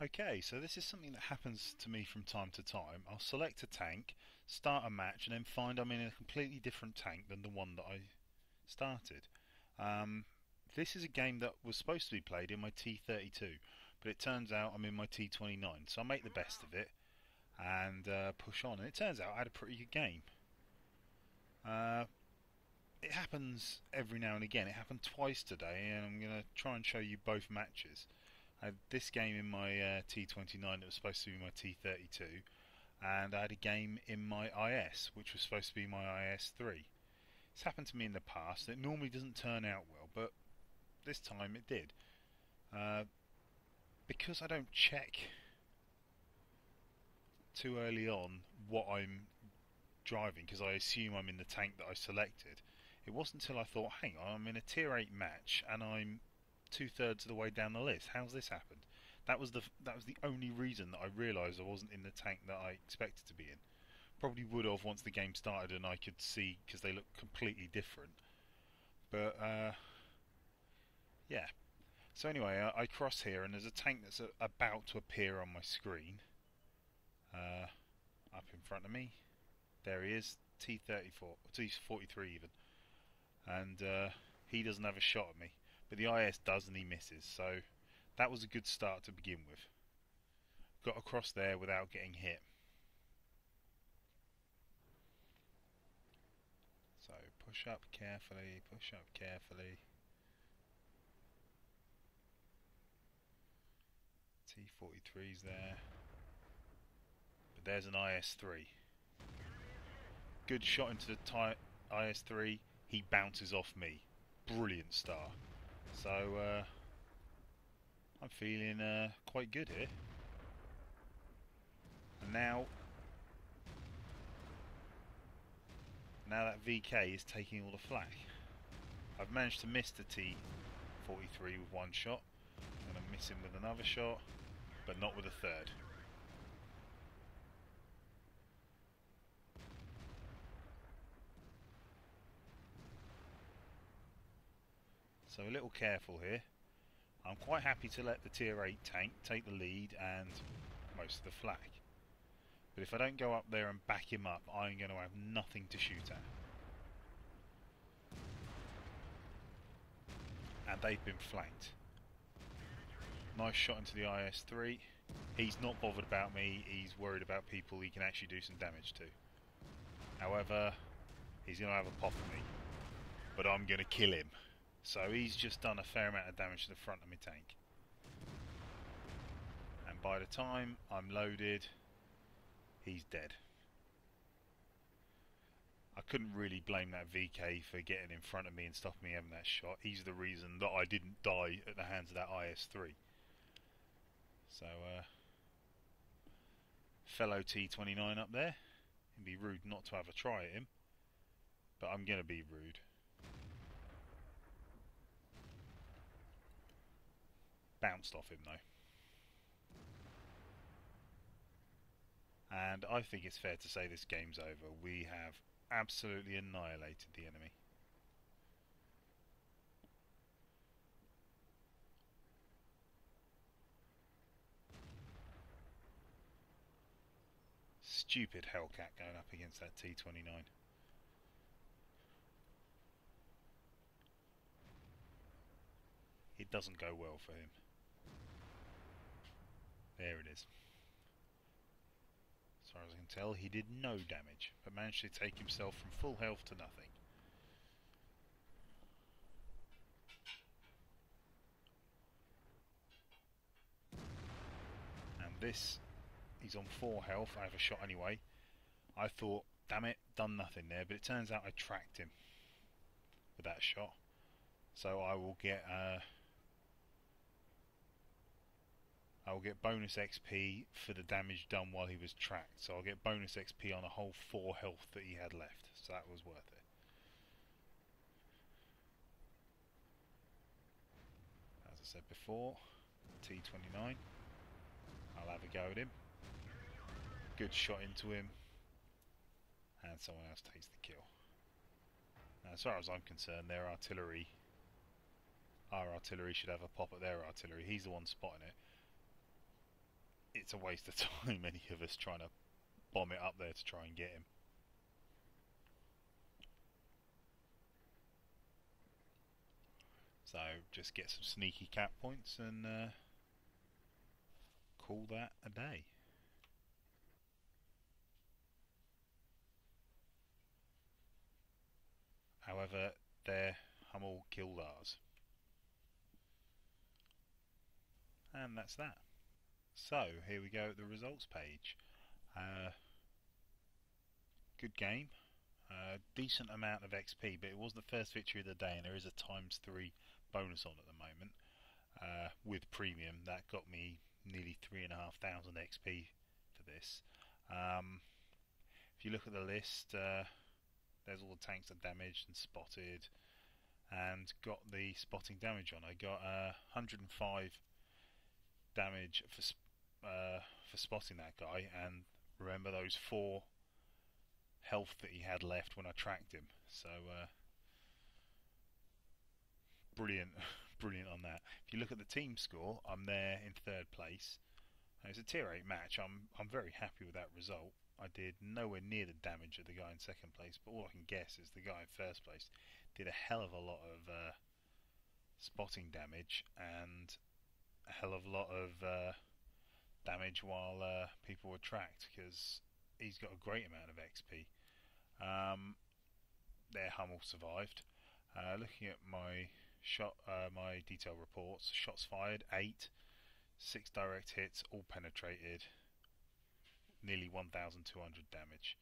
Okay, so this is something that happens to me from time to time. I'll select a tank, start a match, and then find I'm in a completely different tank than the one that I started. Um, this is a game that was supposed to be played in my T32, but it turns out I'm in my T29, so I make the best of it and push on. And it turns out I had a pretty good game. Uh, it happens every now and again. It happened twice today, and I'm going to try and show you both matches. I had this game in my T29 that was supposed to be my T32, and I had a game in my IS, which was supposed to be my IS3. It's happened to me in the past. It normally doesn't turn out well, but this time it did. Uh, because I don't check too early on what I'm driving, because I assume I'm in the tank that I selected, it wasn't until I thought, hang on, I'm in a tier 8 match and I'm two-thirds of the way down the list. How's this happened? That was the only reason that I realised I wasn't in the tank that I expected to be in. Probably would have once the game started and I could see, because they look completely different. But yeah. So anyway, I cross here and there's a tank that's about to appear on my screen. Up in front of me. There he is, T34, T43 even. And he doesn't have a shot at me. But the IS does and he misses. So that was a good start to begin with. Got across there without getting hit. So push up carefully, push up carefully. T43's there. But there's an IS3. Good shot into the IS3. He bounces off me. Brilliant start. So I'm feeling quite good here. And now that VK is taking all the flak. I've managed to miss the T43 with one shot. I'm going to miss him with another shot, but not with a third. So a little careful here. I'm quite happy to let the tier 8 tank take the lead and most of the flak. But if I don't go up there and back him up, I'm going to have nothing to shoot at. And they've been flanked. Nice shot into the IS-3. He's not bothered about me, he's worried about people he can actually do some damage to. However, he's going to have a pop at me. But I'm going to kill him. So he's just done a fair amount of damage to the front of my tank. And by the time I'm loaded, he's dead. I couldn't really blame that VK for getting in front of me and stopping me having that shot. He's the reason that I didn't die at the hands of that IS-3. So, fellow T29 up there. It'd be rude not to have a try at him. But I'm going to be rude. Bounced off him though. And I think it's fair to say this game's over. We have absolutely annihilated the enemy. Stupid Hellcat going up against that T29. It doesn't go well for him. There it is. As far as I can tell, he did no damage, but managed to take himself from full health to nothing. And this, he's on 4 health. I have a shot anyway. I thought, damn it, done nothing there, but it turns out I tracked him with that shot. So I will get bonus XP for the damage done while he was tracked. So I'll get bonus XP on a whole 4 health that he had left. So that was worth it. As I said before, T29. I'll have a go at him. Good shot into him. And someone else takes the kill. Now, as far as I'm concerned, our artillery should have a pop at their artillery. He's the one spotting it. it's a waste of time, any of us trying to bomb it up there to try and get him. So just get some sneaky cap points and call that a day. However, their Hummel killed ours. And that's that. So here we go at the results page. Good game. Decent amount of XP, but it was the first victory of the day, and there is a ×3 bonus on at the moment. With premium, that got me nearly 3,500 XP for this. If you look at the list, there's all the tanks that damaged and spotted, and got the spotting damage on. I got 105 damage for spotting that guy, and remember those 4 health that he had left when I tracked him. So brilliant, brilliant on that. If you look at the team score, I'm there in 3rd place. It's a tier 8 match. I'm very happy with that result. I did nowhere near the damage of the guy in 2nd place, but all I can guess is the guy in 1st place did a hell of a lot of spotting damage and a hell of a lot of damage while people were tracked, because he's got a great amount of XP. Their Hummel survived. Looking at my my detail reports, shots fired 8, 6 direct hits, all penetrated, nearly 1,200 damage.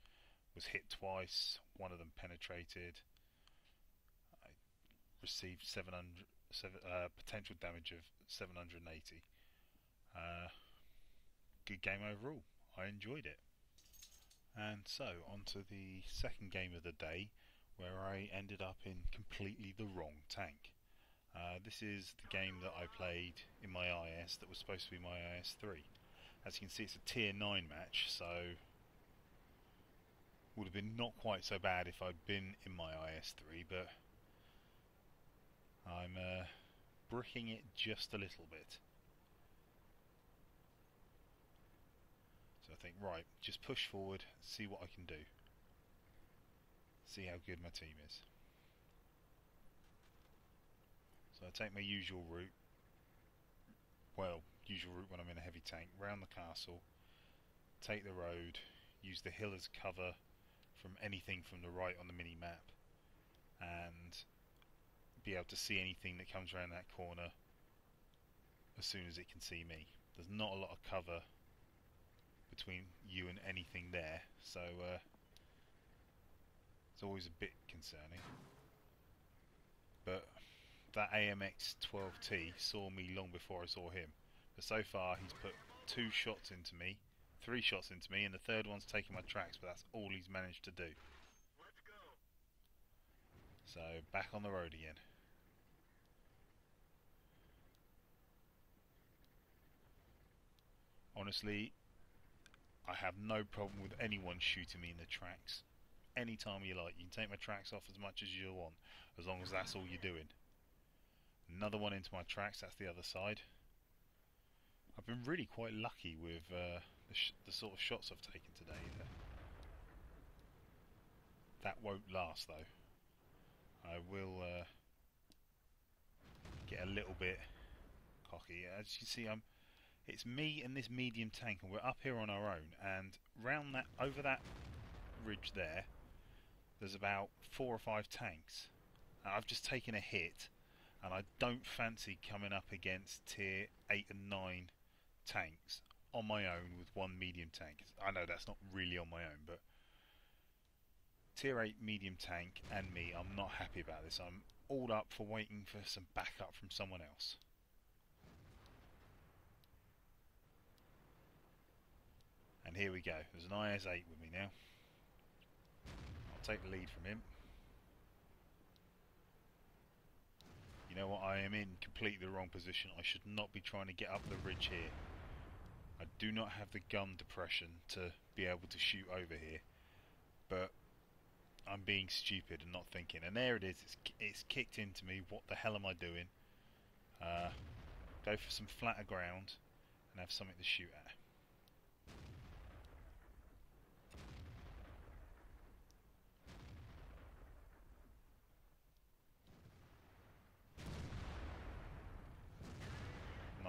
Was hit twice, one of them penetrated. I received potential damage of 780. Good game overall. I enjoyed it. And so on to the second game of the day, where I ended up in completely the wrong tank. This is the game that I played in my IS that was supposed to be my IS3. As you can see, it's a tier 9 match, so would have been not quite so bad if I'd been in my IS3, but I'm bricking it just a little bit. So I think, right, just push forward, see what I can do. See how good my team is. So I take my usual route. Well, usual route when I'm in a heavy tank. Round the castle, take the road, use the hill as cover from anything from the right on the mini-map, and be able to see anything that comes around that corner as soon as it can see me. There's not a lot of cover between you and anything there, so it's always a bit concerning. But that AMX 12T saw me long before I saw him. But so far he's put 2 shots into me, 3 shots into me, and the 3rd one's taking my tracks, but that's all he's managed to do. Let's go. So back on the road again. Honestly, I have no problem with anyone shooting me in the tracks. Anytime you like. You can take my tracks off as much as you want, as long as that's all you're doing. Another one into my tracks, that's the other side. I've been really quite lucky with the sort of shots I've taken today. That won't last though. I will get a little bit cocky. As you can see, it's me and this medium tank, and we're up here on our own. And round that, over that ridge there's about 4 or 5 tanks. I've just taken a hit, and I don't fancy coming up against tier 8 and 9 tanks on my own with one medium tank. I know that's not really on my own, but tier 8 medium tank and me, I'm not happy about this. I'm all up for waiting for some backup from someone else. And here we go. There's an IS-8 with me now. I'll take the lead from him. You know what? I am in completely the wrong position. I should not be trying to get up the ridge here. I do not have the gun depression to be able to shoot over here. But I'm being stupid and not thinking. And there it is. It's kicked into me. What the hell am I doing? Go for some flatter ground and have something to shoot at.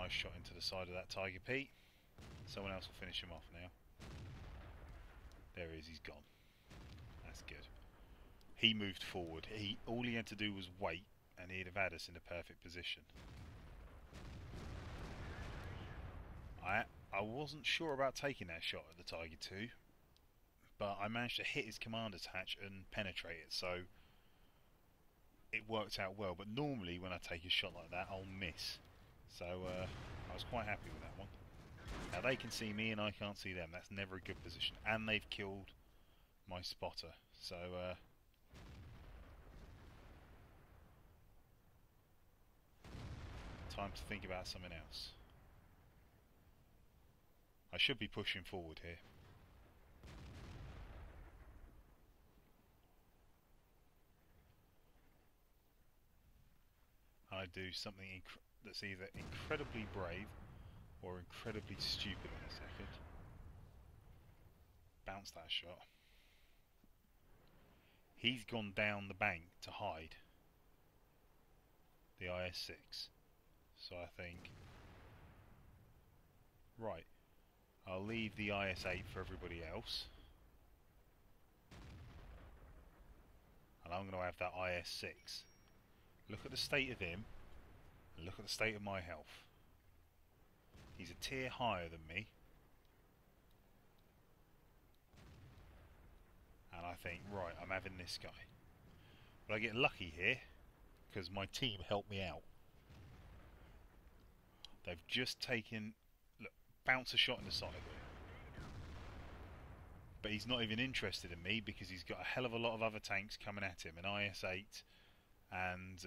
nice shot into the side of that Tiger Pete. Someone else will finish him off now. There he is, he's gone. That's good. He moved forward. All he had to do was wait, and he'd have had us in a perfect position. I wasn't sure about taking that shot at the Tiger 2, but I managed to hit his commander's hatch and penetrate it, so it worked out well. But normally when I take a shot like that, I'll miss. So I was quite happy with that one. Now they can see me and I can't see them. That's never a good position. And they've killed my spotter. So time to think about something else. I should be pushing forward here. I do something that's either incredibly brave or incredibly stupid in a second. Bounce that shot. He's gone down the bank to hide the IS-6. So I think, right, I'll leave the IS-8 for everybody else. And I'm going to have that IS-6. Look at the state of him, and look at the state of my health. He's a tier higher than me. And I think, right, I'm having this guy. But I get lucky here, because my team helped me out. They've just taken, look, bounce a shot in the side. But he's not even interested in me, because he's got a hell of a lot of other tanks coming at him. An IS-8 and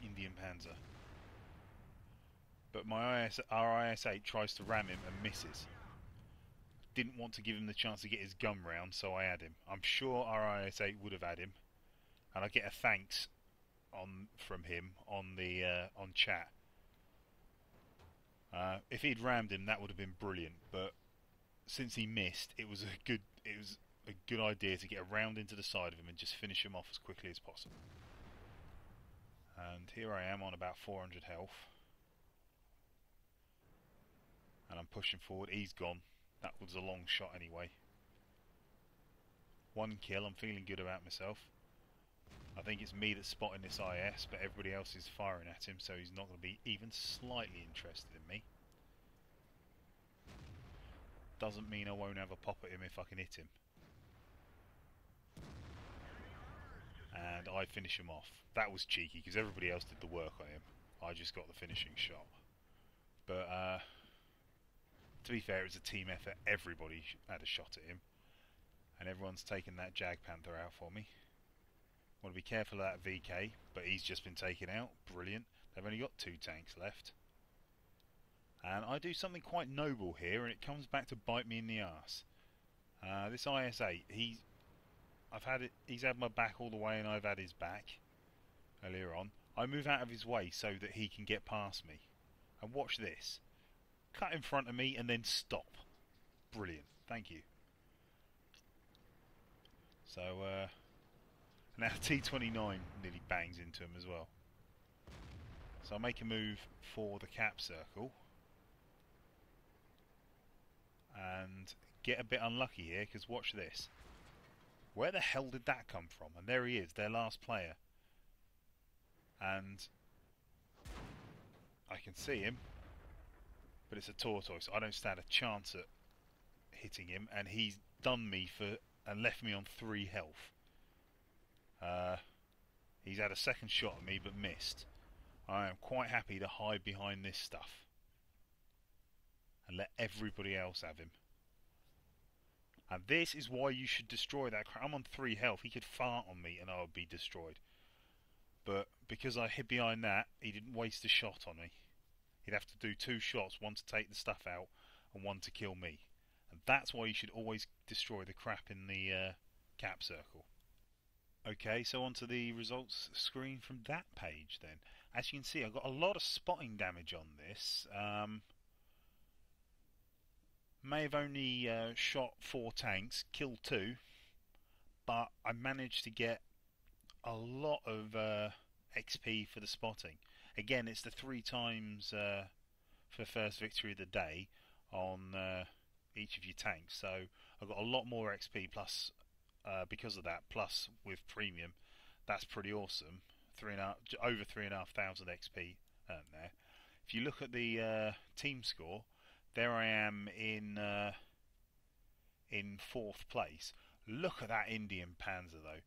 Indian Panzer. But our IS-8 tries to ram him and misses. Didn't want to give him the chance to get his gun round, so I had him. I'm sure our IS-8 would have had him, and I get a thanks from him on the on chat. If he'd rammed him, that would have been brilliant. But since he missed, it was a good idea to get around into the side of him and just finish him off as quickly as possible. And here I am on about 400 health. And I'm pushing forward. He's gone. That was a long shot anyway. One kill. I'm feeling good about myself. I think it's me that's spotting this IS, but everybody else is firing at him, so he's not going to be even slightly interested in me. Doesn't mean I won't have a pop at him if I can hit him. And I finish him off. That was cheeky because everybody else did the work on him. I just got the finishing shot. But to be fair, it was a team effort. Everybody had a shot at him. And everyone's taken that Jag Panther out for me. Want to be careful of that VK, but he's just been taken out. Brilliant. They've only got 2 tanks left. And I do something quite noble here, and it comes back to bite me in the arse. This IS-8, he's had my back all the way, and I've had his back earlier on. I move out of his way so that he can get past me. And watch this. Cut in front of me and then stop. Brilliant. Thank you. So, now T-29 nearly bangs into him as well. So I make a move for the cap circle. And get a bit unlucky here, because watch this. Where the hell did that come from? And there he is, their last player. And I can see him, but it's a tortoise. I don't stand a chance at hitting him, and he's done me and left me on 3 health. He's had a second shot at me, but missed. I am quite happy to hide behind this stuff and let everybody else have him. And this is why you should destroy that crap. I'm on 3 health. He could fart on me and I would be destroyed. But because I hid behind that, he didn't waste a shot on me. He'd have to do 2 shots, one to take the stuff out and one to kill me. And that's why you should always destroy the crap in the cap circle. Okay, so onto the results screen from that page then. As you can see, I've got a lot of spotting damage on this. May have only shot 4 tanks, killed 2, but I managed to get a lot of XP for the spotting. Again, it's the 3 times for the first victory of the day on each of your tanks. So I've got a lot more XP plus because of that. Plus with premium, that's pretty awesome. Over 3,500 XP there. If you look at the team score, there I am in 4th place. Look at that Indian Panzer though.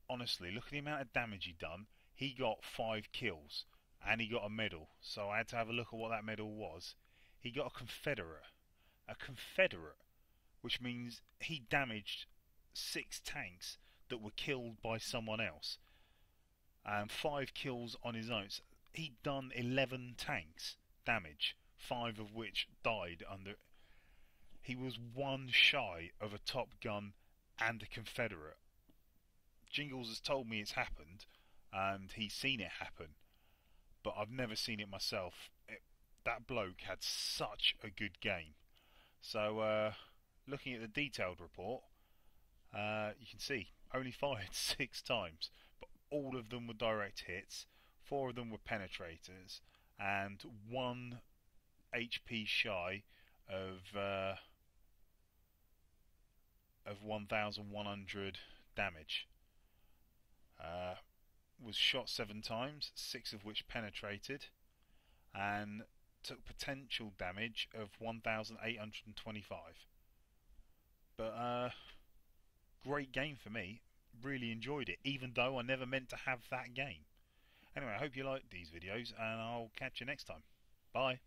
Honestly, look at the amount of damage he done. He got 5 kills and he got a medal. So I had to have a look at what that medal was. He got a Confederate. A Confederate, which means he damaged 6 tanks that were killed by someone else. And 5 kills on his own. So he'd done 11 tanks damage, 5 of which died under. He was one shy of a Top Gun and a Confederate. Jingles has told me it's happened, and he's seen it happen, but I've never seen it myself. That bloke had such a good game. So, looking at the detailed report, you can see only fired 6 times, but all of them were direct hits, 4 of them were penetrators, and 1 HP shy of 1,100 damage. Was shot 7 times, 6 of which penetrated, and took potential damage of 1,825. But great game for me. Really enjoyed it, even though I never meant to have that game. Anyway, I hope you liked these videos, and I'll catch you next time. Bye.